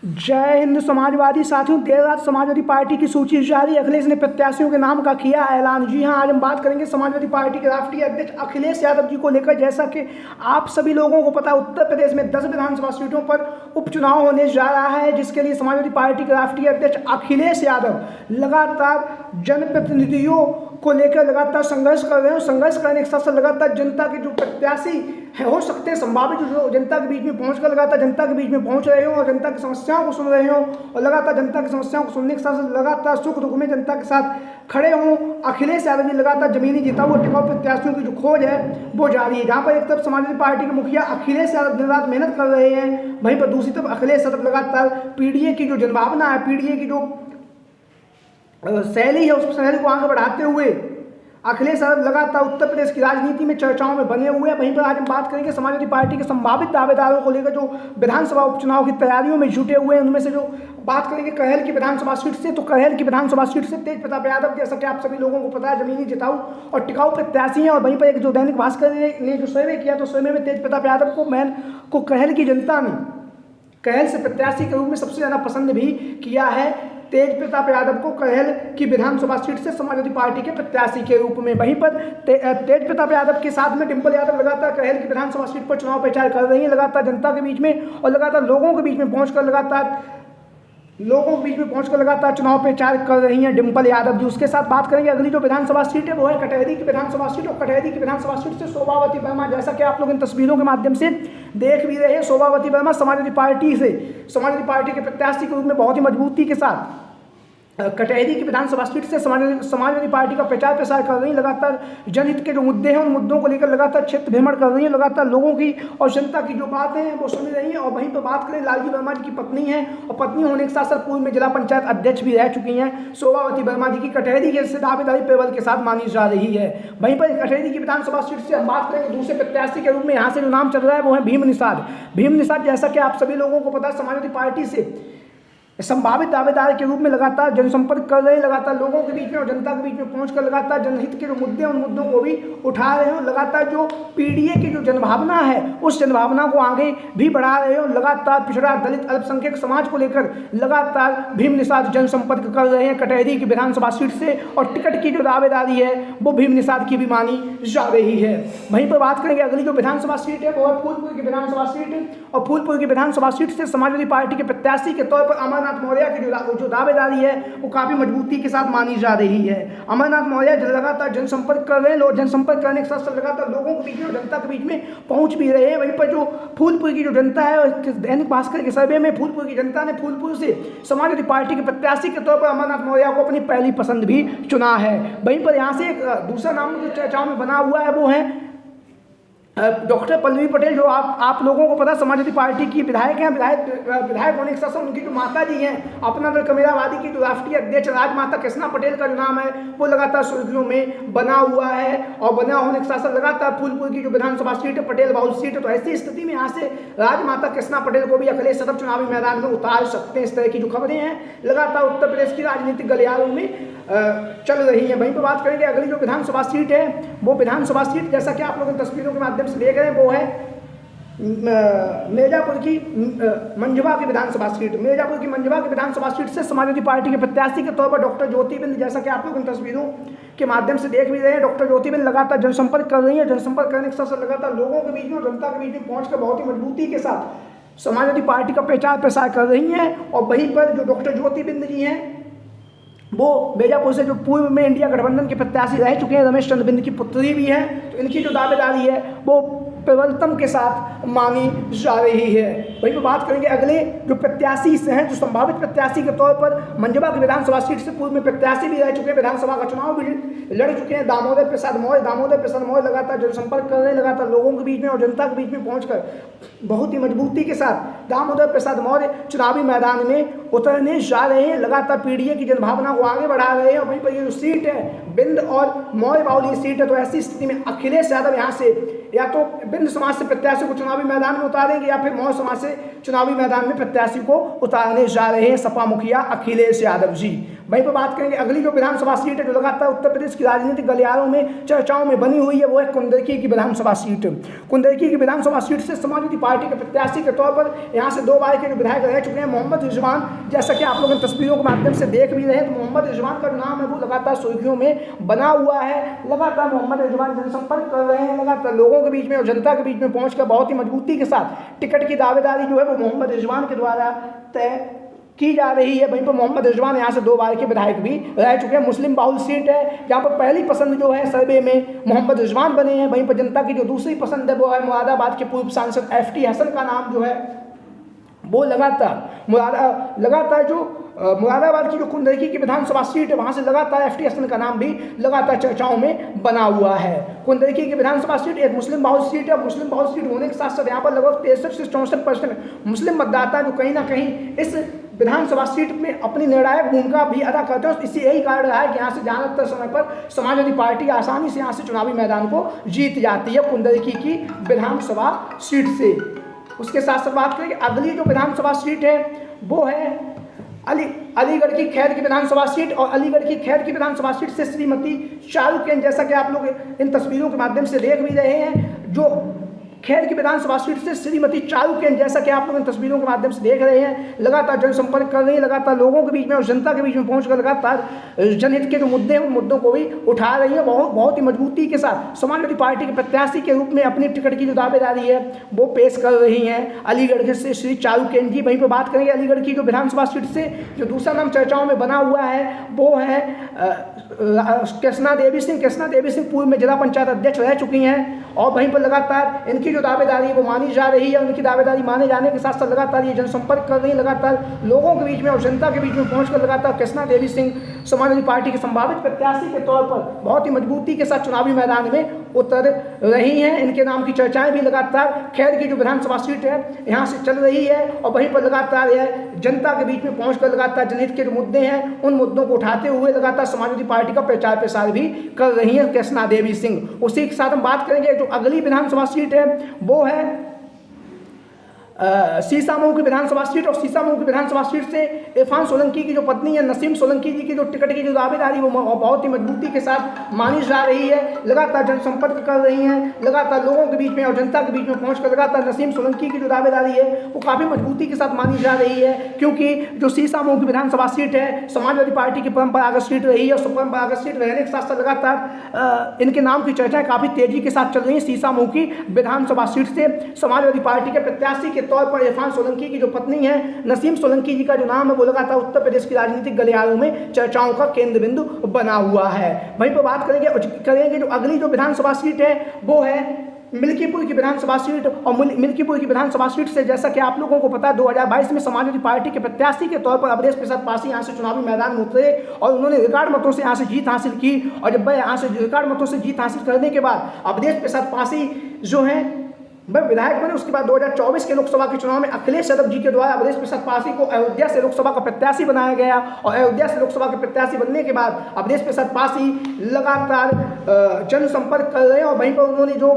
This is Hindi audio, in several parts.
जय हिंद समाजवादी साथियों, देर रात समाजवादी पार्टी की सूची जारी। अखिलेश ने प्रत्याशियों के नाम का किया ऐलान। जी हां, आज हम बात करेंगे समाजवादी पार्टी के राष्ट्रीय अध्यक्ष अखिलेश यादव जी को लेकर। जैसा कि आप सभी लोगों को पता है, उत्तर प्रदेश में 10 विधानसभा सीटों पर उपचुनाव होने जा रहा है, जिसके लिए समाजवादी पार्टी के राष्ट्रीय अध्यक्ष अखिलेश यादव लगातार जनप्रतिनिधियों को लेकर लगातार संघर्ष कर रहे हो। संघर्ष करने के साथ साथ लगातार जनता के जो प्रत्याशी है हो सकते हैं संभावित, जो जनता के बीच में पहुंचकर लगातार जनता के बीच में पहुंच रहे हो और जनता की समस्याओं को सुन रहे हो, और लगातार जनता की समस्याओं को सुनने के साथ साथ लगातार सुख दुख में जनता के साथ खड़े हों। अखिलेश यादव जी लगातार जमीनी जिताऊ और टिकाऊ प्रत्याशियों की जो खोज है वो जारी है। जहाँ पर एक तरफ समाजवादी पार्टी के मुखिया अखिलेश यादव दिन रात मेहनत कर रहे हैं, वहीं पर दूसरी तरफ अखिलेश यादव लगातार पीडीए की जो जनभावना है, पीडीए की जो शैली है, उस शैली को आगे बढ़ाते हुए अखिलेश यादव लगातार उत्तर प्रदेश की राजनीति में चर्चाओं में बने हुए हैं। वहीं पर आज हम बात करेंगे समाजवादी पार्टी के संभावित दावेदारों को लेकर जो विधानसभा उपचुनाव की तैयारियों में जुटे हुए हैं। उनमें से जो बात करेंगे करहेल की विधानसभा सीट से, तो करहेल की विधानसभा सीट से तेज प्रताप यादव, जैसा कि आप सभी लोगों को पता है, जमीनी जिताऊ और टिकाऊ प्रत्याशी हैं। और वहीं पर एक जो दैनिक भास्कर ने जो सर्वे किया, तो सर्वे में तेज प्रताप यादव को करहेल की जनता ने करहेल से प्रत्याशी के रूप में सबसे ज़्यादा पसंद भी किया है। तेज प्रताप यादव को करहेल की विधानसभा सीट से समाजवादी पार्टी के प्रत्याशी के रूप में। वहीं पर तेज प्रताप यादव के साथ में डिंपल यादव लगातार करहेल की विधानसभा सीट पर चुनाव प्रचार कर रही हैं, लगातार जनता के बीच में और लगातार लोगों के बीच में पहुंचकर लगातार चुनाव प्रचार कर रही हैं डिंपल यादव जी। उसके साथ बात करेंगे अगली जो विधानसभा सीट है वो है कटहरी की विधानसभा सीट, और कटहरी की विधानसभा सीट से शोभावती वर्मा, जैसा कि आप लोग इन तस्वीरों के माध्यम से देख भी रहे हैं। शोभावती वर्मा समाजवादी पार्टी के प्रत्याशी के रूप में बहुत ही मजबूती के साथ कटहरी की विधानसभा सीट से समाजवादी पार्टी का प्रचार प्रसार कर रही है। लगातार जनहित के जो मुद्दे हैं उन मुद्दों को लेकर लगातार क्षेत्र भ्रमण कर रही है, लगातार लोगों की और जनता की जो बातें हैं वो सुन रही हैं। और वहीं पर बात करें, लालजी वर्मा जी की पत्नी है और पत्नी होने के साथ साथ पूर्व में जिला पंचायत अध्यक्ष भी रह चुकी हैं शोभावती वर्मा जी की कटहरी के से दावेदारी प्रबल के साथ मानी जा रही है। वहीं पर कटहरी की विधानसभा सीट से हम बात करेंगे दूसरे प्रत्याशी के रूप में यहाँ से जो नाम चल रहा है वो है भीम निषाद। जैसा कि आप सभी लोगों को पता है, समाजवादी पार्टी से संभावित दावेदार के रूप में लगातार जनसंपर्क कर रहे हैं, लगातार लोगों के बीच में और जनता के बीच में पहुंचकर लगातार जनहित के जो मुद्दे हैं उन मुद्दों को भी उठा रहे हो। लगातार जो पीडीए की जो जनभावना है उस जनभावना को आगे भी बढ़ा रहे हो। लगातार पिछड़ा दलित अल्पसंख्यक समाज को लेकर लगातार भीम निषाद जनसंपर्क कर रहे हैं कटहरी की विधानसभा सीट से, और टिकट की जो दावेदारी है वो भीम निषाद की भी मानी जा रही है। वहीं पर बात करेंगे अगली जो विधानसभा सीट है वो है फूलपुर की विधानसभा सीट, और फूलपुर की विधानसभा सीट से समाजवादी पार्टी के प्रत्याशी के तौर पर अमरनाथ मौर्य की जो दावेदारी है वो काफी मजबूती के साथ मानी जा रही है। अमरनाथ मौर्य लगातार जनसंपर्क कर रहे हैं, लोग जनसंपर्क करने के साथ साथ लगातार लोगों के बीच में और जनता के बीच में पहुंच भी रहे हैं। वहीं पर जो फूलपुर की जो जनता है, दैनिक भास्कर के सर्वे में फूलपुर की जनता ने फूलपुर से समाजवादी पार्टी के प्रत्याशी के तौर पर अमरनाथ मौर्य को अपनी पहली पसंद भी चुना है। वहीं पर यहाँ से एक दूसरा नाम जो चर्चाओं में बना हुआ है वो है डॉक्टर पल्लवी पटेल, जो आप लोगों को पता समाजवादी पार्टी की विधायक हैं। विधायक होने के साथ साथ उनकी जो माता जी हैं, अपना दल कमेरावादी की जो राष्ट्रीय अध्यक्ष राजमाता कृष्णा पटेल का जो नाम है वो लगातार सुर्खियों में बना हुआ है, और बना होने के साथ साथ लगातार फूलपुर की जो विधानसभा सीट है पटेल बाहुल सीट है। तो ऐसी स्थिति में यहाँ से राजमाता कृष्णा पटेल को भी अखिलेश यादव चुनावी मैदान में उतार सकते हैं। इस तरह की जो खबरें हैं लगातार उत्तर प्रदेश की राजनीतिक गलियारों में चल रही है। वहीं पर बात करेंगे अगली जो विधानसभा सीट है वो विधानसभा सीट, जैसा कि आप लोग इन तस्वीरों के माध्यम से देख रहे हैं, वो है मिर्जापुर की मंझवा की विधानसभा सीट। मिर्जापुर की मंझवा की विधानसभा सीट से समाजवादी पार्टी के प्रत्याशी के तौर पर डॉक्टर ज्योति बिंद, जैसा कि आप लोग इन तस्वीरों के माध्यम से देख भी रहे हैं, डॉक्टर ज्योति बिंद लगातार जनसंपर्क कर रही है। जनसंपर्क करने के साथ साथ लगातार लोगों के बीच में और जनता के बीच में पहुंचकर बहुत ही मजबूती के साथ समाजवादी पार्टी का प्रचार प्रसार कर रही हैं। और वहीं पर जो डॉक्टर ज्योति बिंद जी हैं वो बीजापुर से जो पूर्व में इंडिया गठबंधन के प्रत्याशी रह चुके हैं, रमेश चंद्र बिंद की पुत्री भी हैं, तो इनकी जो दावेदारी है वो प्रबलतम के साथ मानी जा रही है। वहीं पर बात करेंगे अगले जो प्रत्याशी से हैं, जो संभावित प्रत्याशी के तौर पर मंझवा की विधानसभा सीट से पूर्व में प्रत्याशी भी रह चुके हैं, विधानसभा का चुनाव भी लड़ चुके हैं, दामोदर प्रसाद मौर्य लगातार जनसंपर्क कर रहे हैं, लगातार लोगों के बीच में और जनता के बीच में पहुंचकर बहुत ही मजबूती के साथ दामोदर प्रसाद मौर्य चुनावी मैदान में उतरने जा रहे हैं, लगातार पीडीए की जनभावना को आगे बढ़ा रहे हैं। वहीं पर ये जो सीट है बिंद और मौर्य बाहुल सीट है, तो ऐसी स्थिति में अखिलेश यादव यहाँ से या तो बिंद समाज से प्रत्याशी को चुनावी मैदान में उतारेंगे या फिर मौर्य समाज से चुनावी मैदान में प्रत्याशी को उतारने जा रहे हैं सपा मुखिया अखिलेश यादव जी। वहीं पर बात करेंगे अगली जो विधानसभा सीट है जो लगातार उत्तर प्रदेश की राजनीतिक गलियारों में चर्चाओं में बनी हुई है, वो है कुंदरकी की विधानसभा सीट। कुंदरकी की विधानसभा सीट से समाजवादी पार्टी के प्रत्याशी के तौर पर यहाँ से 2 बार के जो विधायक रह चुके हैं मोहम्मद रिजवान, जैसा कि आप लोग इन तस्वीरों के माध्यम से देख भी रहे हैं, तो मोहम्मद रिजवान का नाम है वो लगातार सुर्खियों में बना हुआ है। लगातार मोहम्मद रिजवान जनसंपर्क कर रहे हैं, लगातार लोगों के बीच में और जनता के बीच में पहुंचकर बहुत ही मजबूती के साथ टिकट की दावेदारी जो है वो मोहम्मद रिजवान के द्वारा तय की जा रही है। वहीं पर मोहम्मद रिजवान यहाँ से 2 बार के विधायक भी रह चुके हैं। मुस्लिम बाहुल सीट है जहाँ पर पहली पसंद जो है सर्वे में मोहम्मद रिजवान बने हैं। वहीं पर जनता की जो दूसरी पसंद है वो है मुरादाबाद के पूर्व सांसद FT हसन का नाम जो है वो लगातार मुरादाबाद की जो कुंदरकी की विधानसभा सीट है वहाँ से लगातार FT हसन का नाम भी लगातार चर्चाओं में बना हुआ है। कुंदरकी की विधानसभा सीट एक मुस्लिम बाहुल सीट है। मुस्लिम बाहुल सीट होने के साथ साथ यहाँ पर लगभग 63 से 64% मुस्लिम मतदाता जो कहीं ना कहीं इस विधानसभा सीट में अपनी निर्णायक भूमिका भी अदा करते हैं। इसी यही कारण रहा है कि यहाँ से ज़्यादातर समय पर समाजवादी पार्टी आसानी से यहाँ से चुनावी मैदान को जीत जाती है कुंदरकी की विधानसभा सीट से। उसके साथ साथ बात करें कि अगली जो विधानसभा सीट है वो है अलीगढ़ की खैर की विधानसभा सीट। और अलीगढ़ की खैर की विधानसभा सीट से श्रीमती चारुकेन, जैसा कि आप लोग इन तस्वीरों के माध्यम से देख भी रहे हैं, जो खैर की विधानसभा सीट से श्रीमती चारुकेन, जैसा कि आप लोग इन तस्वीरों के माध्यम से देख रहे हैं, लगातार जनसंपर्क कर रही है, लगातार लोगों के बीच में और जनता के बीच में पहुंचकर लगातार जनहित के जो मुद्दे हैं उन मुद्दों को भी उठा रही है। बहुत ही मजबूती के साथ समाजवादी पार्टी के प्रत्याशी के रूप में अपनी टिकट की जो दावेदारी है वो पेश कर रही हैं अलीगढ़ से श्री चारुकेन जी। वहीं पर बात करेंगे अलीगढ़ की जो विधानसभा सीट से जो दूसरा नाम चर्चाओं में बना हुआ है वो है कृष्णा देवी सिंह। कृष्णा देवी सिंह पूर्व में जिला पंचायत अध्यक्ष रह चुकी हैं और वहीं पर लगातार इनकी जो दावेदारी है वो मानी जा रही है। उनकी दावेदारी माने जाने के साथ साथ लगातार ये जनसंपर्क कर रही है, लगातार लोगों के बीच में और जनता के बीच में पहुंचकर लगातार कृष्णा देवी सिंह समाजवादी पार्टी के संभावित प्रत्याशी के तौर पर बहुत ही मजबूती के साथ चुनावी मैदान में उतर रही हैं। इनके नाम की चर्चाएं भी लगातार खैर की जो विधानसभा सीट है यहाँ से चल रही है और वहीं पर लगातार यह जनता के बीच में पहुंचकर लगातार जनहित के जो मुद्दे हैं उन मुद्दों को उठाते हुए लगातार समाजवादी पार्टी का प्रचार प्रसार भी कर रही है कृष्णा देवी सिंह। उसी के साथ हम बात करेंगे जो अगली विधानसभा सीट है वो है सीसामऊ की विधानसभा सीट। और सीसामऊ की विधानसभा सीट से इरफान सोलंकी की जो पत्नी है नसीम सोलंकी जी की जो टिकट की जो दावेदारी वो बहुत ही मजबूती के साथ मानी जा रही है। लगातार जनसंपर्क कर रही हैं, लगातार लोगों के बीच में और जनता के बीच में पहुंचकर लगातार नसीम सोलंकी की जो दावेदारी है वो काफ़ी मजबूती के साथ मानी जा रही है, क्योंकि जो सीसामऊ की विधानसभा सीट है समाजवादी पार्टी की परंपरागत सीट रही है और परंपरागत सीट रहने के साथ साथ लगातार इनके नाम की चर्चाएं काफ़ी तेजी के साथ चल रही है। सीसामऊ की विधानसभा सीट से समाजवादी पार्टी के प्रत्याशी के तौर पर इरफान सोलंकी की जो पत्नी है नसीम सोलंकी जी का जो नाम है वो लगातार उत्तर प्रदेश की राजनीतिक गलियारों में चर्चाओं का केंद्र बिंदु बना हुआ है। वहीं पर बात करेंगे जो अगली जो विधानसभा सीट है वो है मिल्कीपुर की विधानसभा सीट। और मिल्कीपुर की विधानसभा सीट से जैसा कि आप लोगों को पता है 2022 में समाजवादी पार्टी के प्रत्याशी के तौर पर अवधेश प्रसाद पासी यहाँ से चुनावी मैदान में उतरे और उन्होंने रिकॉर्ड मतों से यहाँ से जीत हासिल की। और जब वह यहाँ से रिकॉर्ड मतों से जीत हासिल करने के बाद अवधेश प्रसाद पासी जो है वह विधायक बने, उसके बाद 2024 के लोकसभा के चुनाव में अखिलेश यादव जी के द्वारा अवधेश प्रसाद पासी को अयोध्या से लोकसभा का प्रत्याशी बनाया गया। और अयोध्या से लोकसभा के प्रत्याशी बनने के बाद अवधेश प्रसाद पासी लगातार जनसंपर्क कर रहे हैं और वहीं पर उन्होंने जो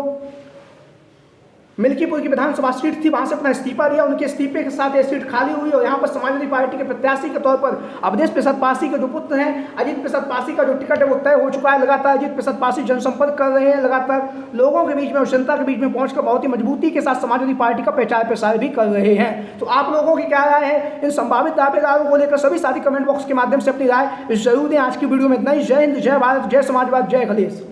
मिल्कीपुर की विधानसभा सीट थी वहां से अपना इस्तीफा दिया। उनके इस्तीफे के साथ ये सीट खाली हुई और यहाँ पर समाजवादी पार्टी के प्रत्याशी के तौर पर अवधेश प्रसाद पासी के जो पुत्र हैं अजीत प्रसाद पासी का जो टिकट है वो तय हो चुका है। लगातार अजीत प्रसाद पासी जनसंपर्क कर रहे हैं, लगातार लोगों के बीच में और जनता के बीच में पहुंचकर बहुत ही मजबूती के साथ समाजवादी पार्टी का प्रचार प्रसार भी कर रहे हैं। तो आप लोगों की क्या राय है इन संभावित दावेदारों को लेकर? सभी साथी कमेंट बॉक्स के माध्यम से अपनी राय जरूर दें। आज की वीडियो में इतना ही। जय हिंद, जय भारत, जय समाजवाद, जय अखिलेश।